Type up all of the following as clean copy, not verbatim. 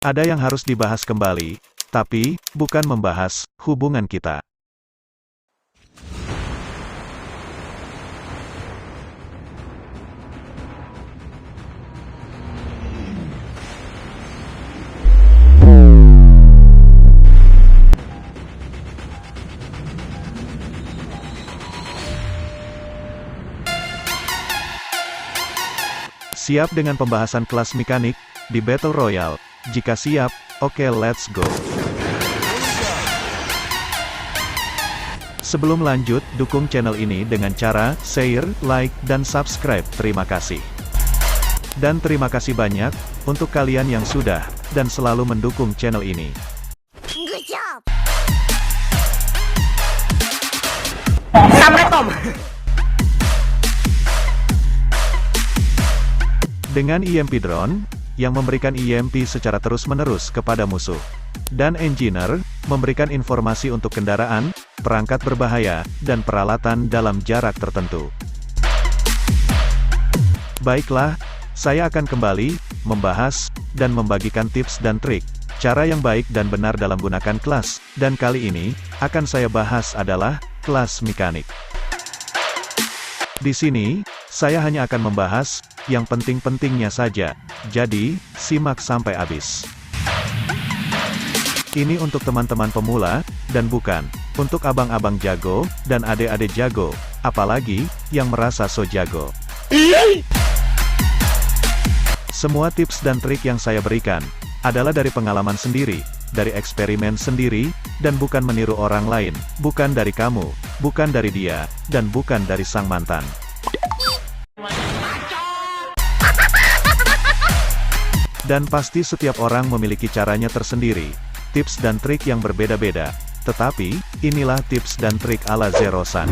Ada yang harus dibahas kembali, tapi bukan membahas hubungan kita. Siap dengan pembahasan kelas mekanik di Battle Royale? Jika siap, oke, let's go. Sebelum lanjut, dukung channel ini dengan cara share, like, dan subscribe. Terima kasih. Dan terima kasih banyak untuk kalian yang sudah dan selalu mendukung channel ini. Good job. Dengan EMP Drone, yang memberikan EMP secara terus-menerus kepada musuh. Dan Engineer, memberikan informasi untuk kendaraan, perangkat berbahaya, dan peralatan dalam jarak tertentu. Baiklah, saya akan kembali, membahas, dan membagikan tips dan trik, cara yang baik dan benar dalam gunakan kelas, dan kali ini, akan saya bahas adalah, kelas mekanik. Di sini, saya hanya akan membahas, yang penting-pentingnya saja, jadi, simak sampai habis. Ini untuk teman-teman pemula, dan bukan, untuk abang-abang jago, dan adik-adik jago, apalagi, yang merasa so jago. Semua tips dan trik yang saya berikan, adalah dari pengalaman sendiri, dari eksperimen sendiri, dan bukan meniru orang lain, bukan dari kamu, bukan dari dia, dan bukan dari sang mantan. Dan pasti setiap orang memiliki caranya tersendiri, tips dan trik yang berbeda-beda, tetapi, inilah tips dan trik ala Zero-san.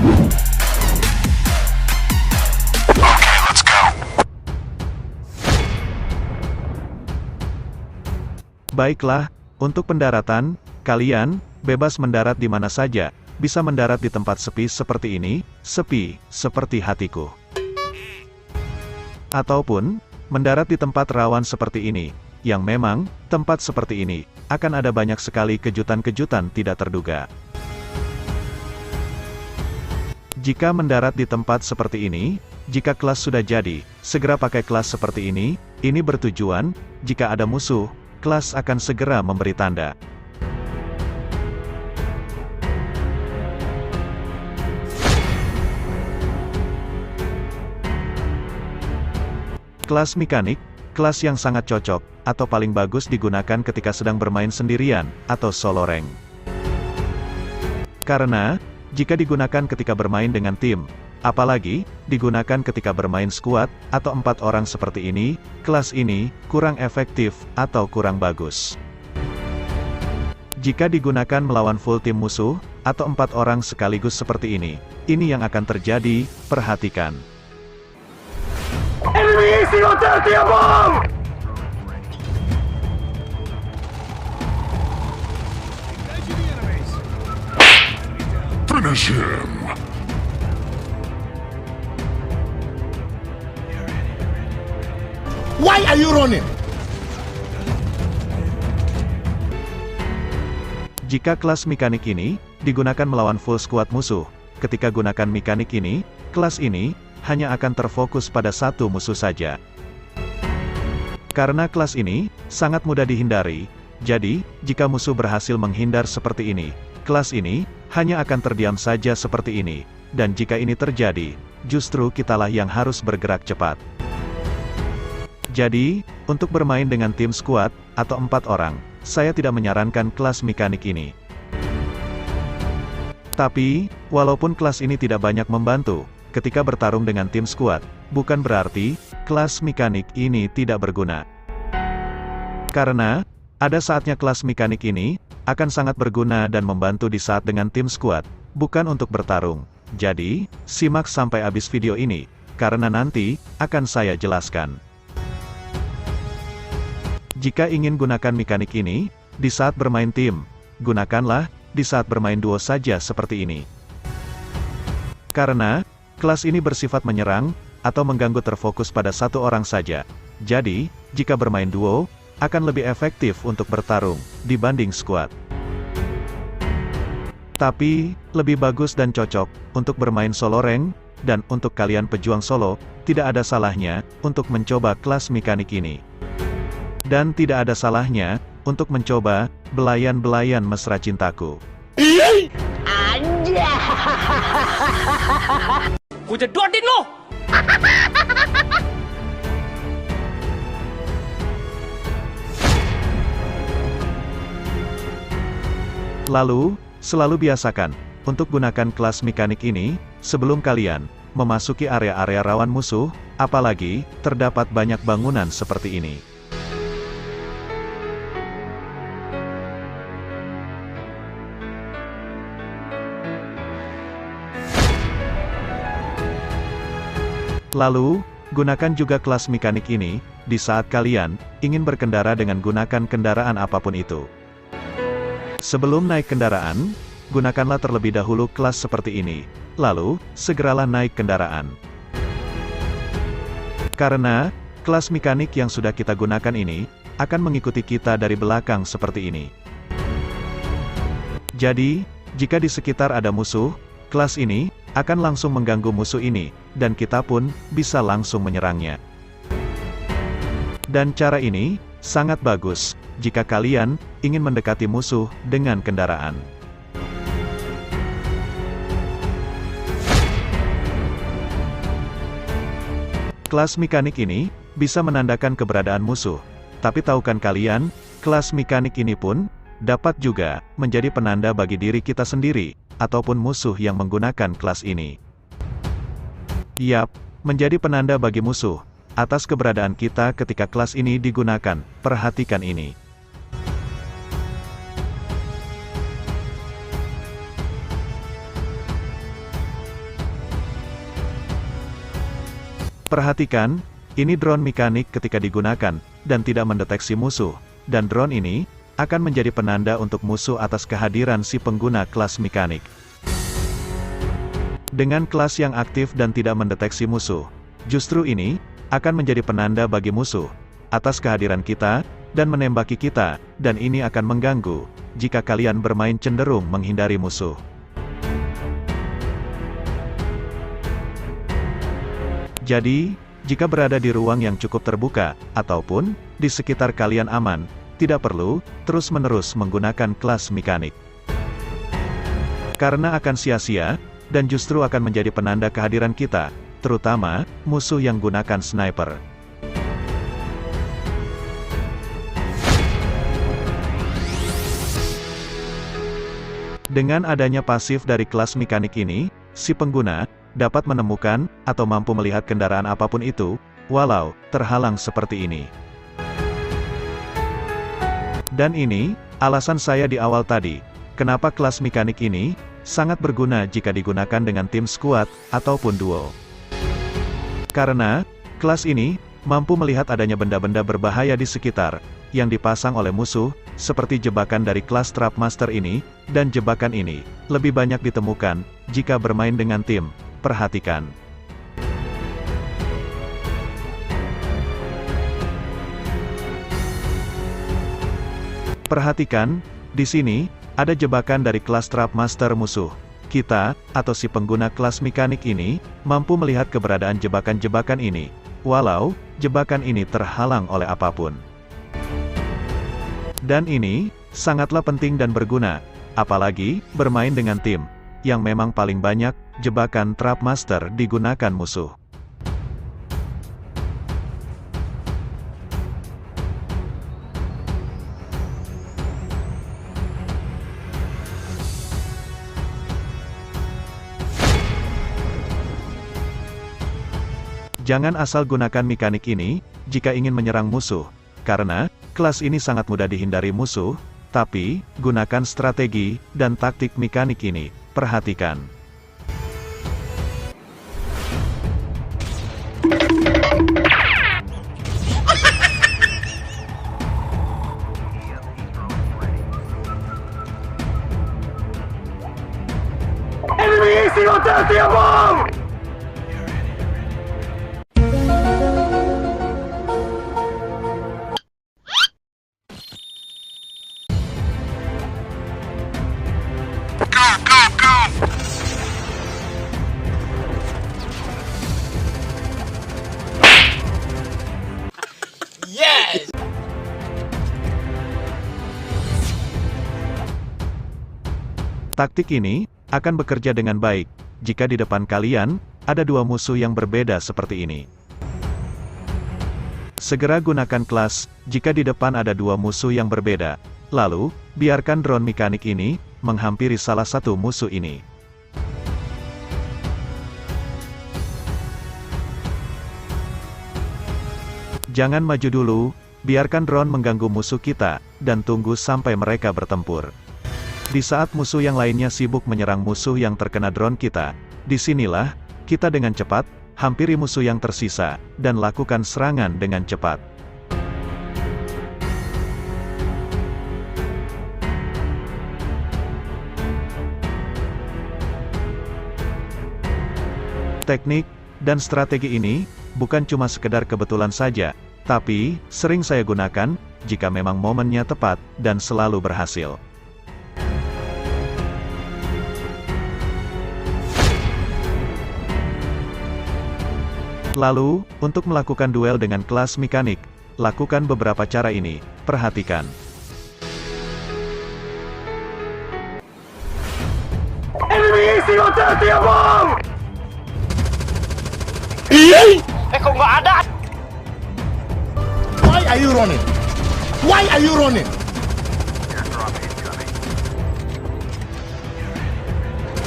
Baiklah, untuk pendaratan, kalian, bebas mendarat di mana saja, bisa mendarat di tempat sepi seperti ini, sepi, seperti hatiku. Ataupun, mendarat di tempat rawan seperti ini, yang memang, tempat seperti ini, akan ada banyak sekali kejutan-kejutan tidak terduga. Jika mendarat di tempat seperti ini, jika kelas sudah jadi, segera pakai kelas seperti ini bertujuan, jika ada musuh, kelas akan segera memberi tanda. Kelas mekanik, kelas yang sangat cocok, atau paling bagus digunakan ketika sedang bermain sendirian, atau solo rank. Karena, jika digunakan ketika bermain dengan tim, apalagi, digunakan ketika bermain squad, atau 4 orang seperti ini, kelas ini, kurang efektif, atau kurang bagus. Jika digunakan melawan full tim musuh, atau 4 orang sekaligus seperti ini yang akan terjadi, perhatikan. Enemy easy on the above! Finish him! Why are you running? Jika kelas mekanik ini digunakan melawan full squad musuh, ketika gunakan mekanik ini, kelas ini hanya akan terfokus pada satu musuh saja. Karena kelas ini sangat mudah dihindari, jadi jika musuh berhasil menghindar seperti ini, kelas ini hanya akan terdiam saja seperti ini, dan jika ini terjadi, justru kitalah yang harus bergerak cepat. Jadi, untuk bermain dengan tim squad atau 4 orang, saya tidak menyarankan kelas mekanik ini. Tapi, walaupun kelas ini tidak banyak membantu ketika bertarung dengan tim squad, bukan berarti kelas mekanik ini tidak berguna. Karena, ada saatnya kelas mekanik ini akan sangat berguna dan membantu di saat dengan tim squad, bukan untuk bertarung. Jadi, simak sampai habis video ini, karena nanti akan saya jelaskan. Jika ingin gunakan mekanik ini di saat bermain tim, gunakanlah di saat bermain duo saja seperti ini. Karena, kelas ini bersifat menyerang, atau mengganggu terfokus pada satu orang saja. Jadi, jika bermain duo, akan lebih efektif untuk bertarung dibanding squad. Tapi, lebih bagus dan cocok untuk bermain solo rank, dan untuk kalian pejuang solo, tidak ada salahnya untuk mencoba kelas mekanik ini. Dan tidak ada salahnya untuk mencoba belayan-belayan mesra cintaku. Anjay! Gua jedotin lo! Lalu, selalu biasakan untuk gunakan kelas mekanik ini sebelum kalian memasuki area-area rawan musuh, apalagi terdapat banyak bangunan seperti ini. Lalu, gunakan juga kelas mekanik ini di saat kalian ingin berkendara dengan gunakan kendaraan apapun itu. Sebelum naik kendaraan, gunakanlah terlebih dahulu kelas seperti ini, lalu, segeralah naik kendaraan. Karena, kelas mekanik yang sudah kita gunakan ini, akan mengikuti kita dari belakang seperti ini. Jadi, jika di sekitar ada musuh, kelas ini, akan langsung mengganggu musuh ini, dan kita pun, bisa langsung menyerangnya. Dan cara ini, sangat bagus, jika kalian ingin mendekati musuh dengan kendaraan. Kelas mekanik ini bisa menandakan keberadaan musuh, tapi tahukah kalian, kelas mekanik ini pun dapat juga menjadi penanda bagi diri kita sendiri, ataupun musuh yang menggunakan kelas ini. Yap, menjadi penanda bagi musuh atas keberadaan kita ketika kelas ini digunakan. Perhatikan ini. Perhatikan, ini drone mekanik ketika digunakan, dan tidak mendeteksi musuh, dan drone ini akan menjadi penanda untuk musuh atas kehadiran si pengguna kelas mekanik. Dengan kelas yang aktif dan tidak mendeteksi musuh, justru ini akan menjadi penanda bagi musuh atas kehadiran kita, dan menembaki kita, dan ini akan mengganggu jika kalian bermain cenderung menghindari musuh. Jadi, jika berada di ruang yang cukup terbuka, ataupun di sekitar kalian aman, tidak perlu terus-menerus menggunakan kelas mekanik. Karena akan sia-sia, dan justru akan menjadi penanda kehadiran kita, terutama musuh yang gunakan sniper. Dengan adanya pasif dari kelas mekanik ini, si pengguna dapat menemukan atau mampu melihat kendaraan apapun itu, walau terhalang seperti ini. Dan ini alasan saya di awal tadi, kenapa kelas mekanik ini sangat berguna jika digunakan dengan tim squad ataupun duo. Karena kelas ini mampu melihat adanya benda-benda berbahaya di sekitar yang dipasang oleh musuh, seperti jebakan dari kelas Trap Master ini, dan jebakan ini lebih banyak ditemukan jika bermain dengan tim. Perhatikan. Perhatikan, di sini ada jebakan dari kelas Trap Master musuh. Kita, atau si pengguna kelas mekanik ini, mampu melihat keberadaan jebakan-jebakan ini, walau jebakan ini terhalang oleh apapun. Dan ini sangatlah penting dan berguna, apalagi bermain dengan tim yang memang paling banyak jebakan Trap Master digunakan musuh. Jangan asal gunakan mekanik ini jika ingin menyerang musuh, karena kelas ini sangat mudah dihindari musuh, tapi gunakan strategi dan taktik mekanik ini. Perhatikan. Enemy AC Hotel Tiabong! Taktik ini akan bekerja dengan baik jika di depan kalian ada dua musuh yang berbeda seperti ini. Segera gunakan kelas jika di depan ada dua musuh yang berbeda. Lalu, biarkan drone mekanik ini menghampiri salah satu musuh ini. Jangan maju dulu, biarkan drone mengganggu musuh kita, dan tunggu sampai mereka bertempur. Di saat musuh yang lainnya sibuk menyerang musuh yang terkena drone kita, disinilah kita dengan cepat hampiri musuh yang tersisa, dan lakukan serangan dengan cepat. Teknik dan strategi ini bukan cuma sekedar kebetulan saja, tapi sering saya gunakan jika memang momennya tepat dan selalu berhasil. Lalu, untuk melakukan duel dengan kelas mekanik, lakukan beberapa cara ini. Perhatikan. Enemy easing on 30 above! Kok nggak ada? Why are you running? Why are you running?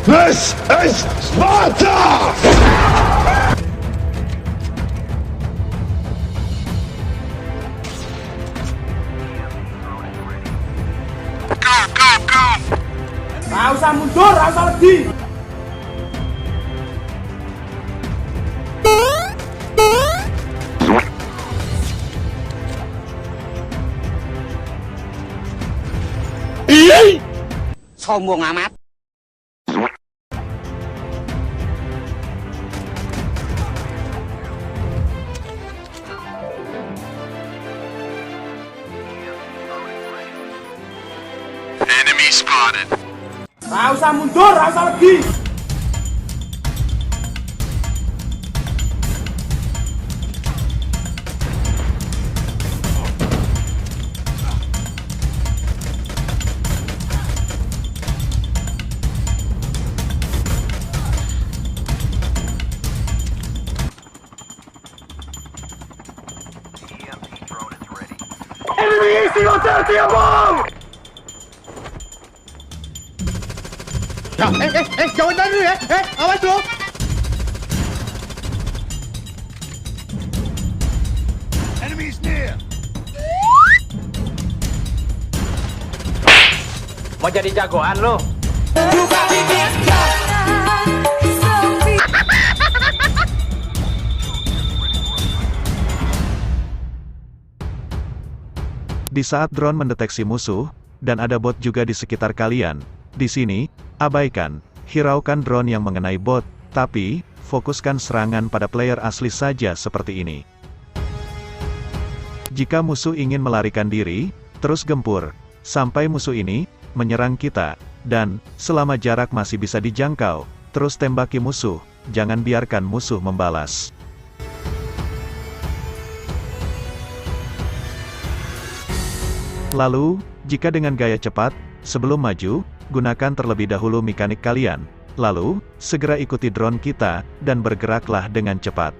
This is Sparta! Nggak usah mundur, nggak usah lebih. Sombong amat. Enemy spotted. Nggak usah mundur, nggak usah lebih. Enemy easing on 30 above! Jangan dulu ya. Awas lu. Enemies near. Mau jadi jagoan lo? Di saat drone mendeteksi musuh, dan ada bot juga di sekitar kalian, di sini, abaikan, hiraukan drone yang mengenai bot, tapi, fokuskan serangan pada player asli saja seperti ini. Jika musuh ingin melarikan diri, terus gempur, sampai musuh ini menyerang kita, dan, selama jarak masih bisa dijangkau, terus tembaki musuh, jangan biarkan musuh membalas. Lalu, jika dengan gaya cepat, sebelum maju, gunakan terlebih dahulu mekanik kalian, lalu, segera ikuti drone kita, dan bergeraklah dengan cepat.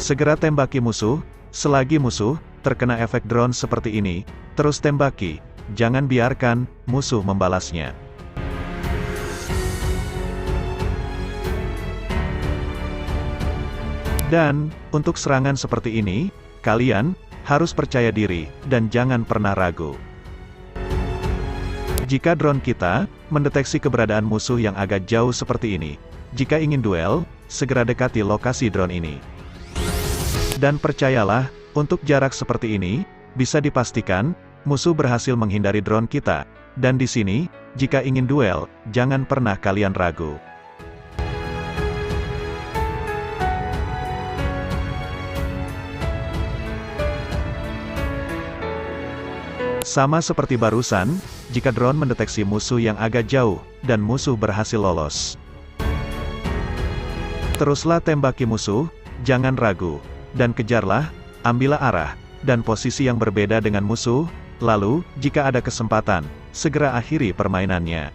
Segera tembaki musuh, selagi musuh terkena efek drone seperti ini, terus tembaki, jangan biarkan musuh membalasnya. Dan, untuk serangan seperti ini, kalian harus percaya diri, dan jangan pernah ragu. Jika drone kita mendeteksi keberadaan musuh yang agak jauh seperti ini, jika ingin duel, segera dekati lokasi drone ini. Dan percayalah, untuk jarak seperti ini, bisa dipastikan, musuh berhasil menghindari drone kita, dan di sini, jika ingin duel, jangan pernah kalian ragu. Sama seperti barusan, jika drone mendeteksi musuh yang agak jauh, dan musuh berhasil lolos. Teruslah tembaki musuh, jangan ragu, dan kejarlah, ambillah arah, dan posisi yang berbeda dengan musuh, lalu, jika ada kesempatan, segera akhiri permainannya.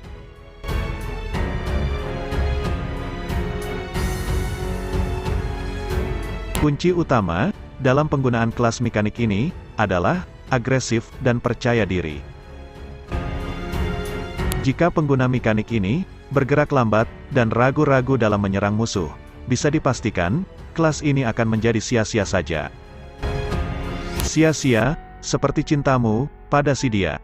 Kunci utama dalam penggunaan kelas mekanik ini adalah agresif dan percaya diri. Jika pengguna mekanik ini bergerak lambat dan ragu-ragu dalam menyerang musuh, bisa dipastikan kelas ini akan menjadi sia-sia saja. Sia-sia, seperti cintamu pada si dia.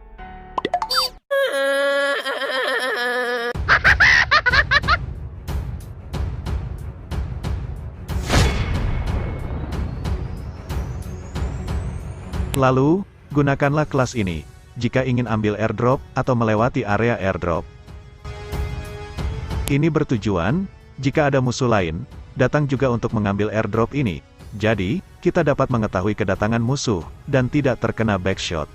Lalu, gunakanlah kelas ini jika ingin ambil airdrop atau melewati area airdrop. Ini bertujuan, jika ada musuh lain datang juga untuk mengambil airdrop ini, jadi kita dapat mengetahui kedatangan musuh dan tidak terkena backshot.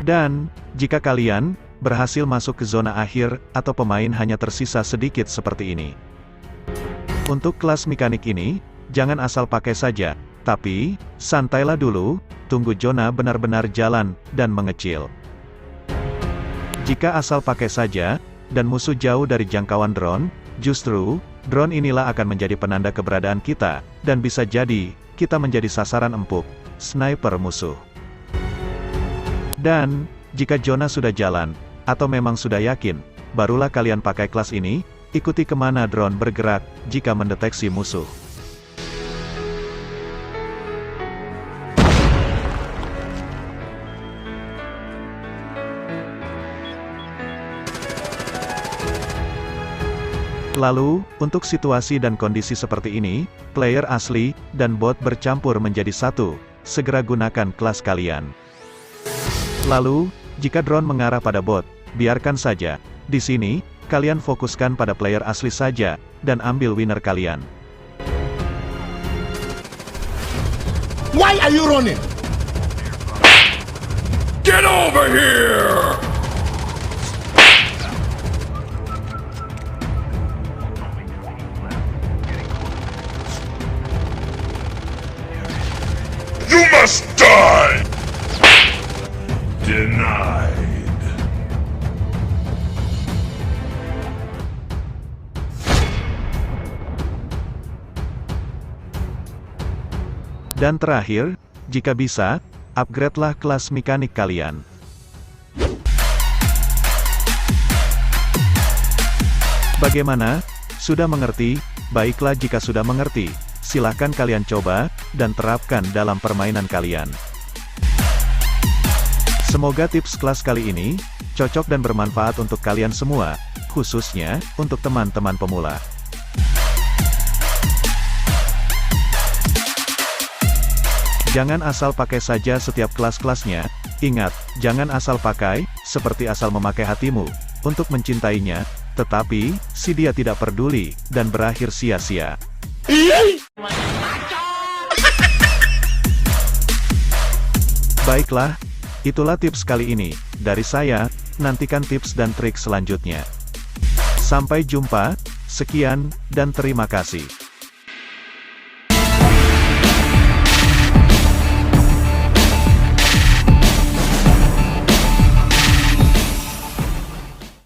Dan, jika kalian berhasil masuk ke zona akhir, atau pemain hanya tersisa sedikit seperti ini. Untuk kelas mekanik ini, jangan asal pakai saja, tapi, santailah dulu, tunggu zona benar-benar jalan, dan mengecil. Jika asal pakai saja, dan musuh jauh dari jangkauan drone, justru, drone inilah akan menjadi penanda keberadaan kita, dan bisa jadi, kita menjadi sasaran empuk, sniper musuh. Dan, jika zona sudah jalan, atau memang sudah yakin, barulah kalian pakai kelas ini, ikuti kemana drone bergerak, jika mendeteksi musuh. Lalu, untuk situasi dan kondisi seperti ini, player asli dan bot bercampur menjadi satu, segera gunakan kelas kalian. Lalu, jika drone mengarah pada bot, biarkan saja. Di sini, kalian fokuskan pada player asli saja, dan ambil winner kalian. Why are you running? Get over here! You must die! Denied. Dan terakhir, jika bisa, upgrade-lah kelas mekanik kalian. Bagaimana? Sudah mengerti? Baiklah, jika sudah mengerti, silahkan kalian coba, dan terapkan dalam permainan kalian. Semoga tips kelas kali ini, cocok dan bermanfaat untuk kalian semua, khususnya, untuk teman-teman pemula. Jangan asal pakai saja setiap kelas-kelasnya, ingat, jangan asal pakai, seperti asal memakai hatimu, untuk mencintainya, tetapi, si dia tidak peduli, dan berakhir sia-sia. Baiklah, itulah tips kali ini, dari saya, nantikan tips dan trik selanjutnya. Sampai jumpa, sekian, dan terima kasih.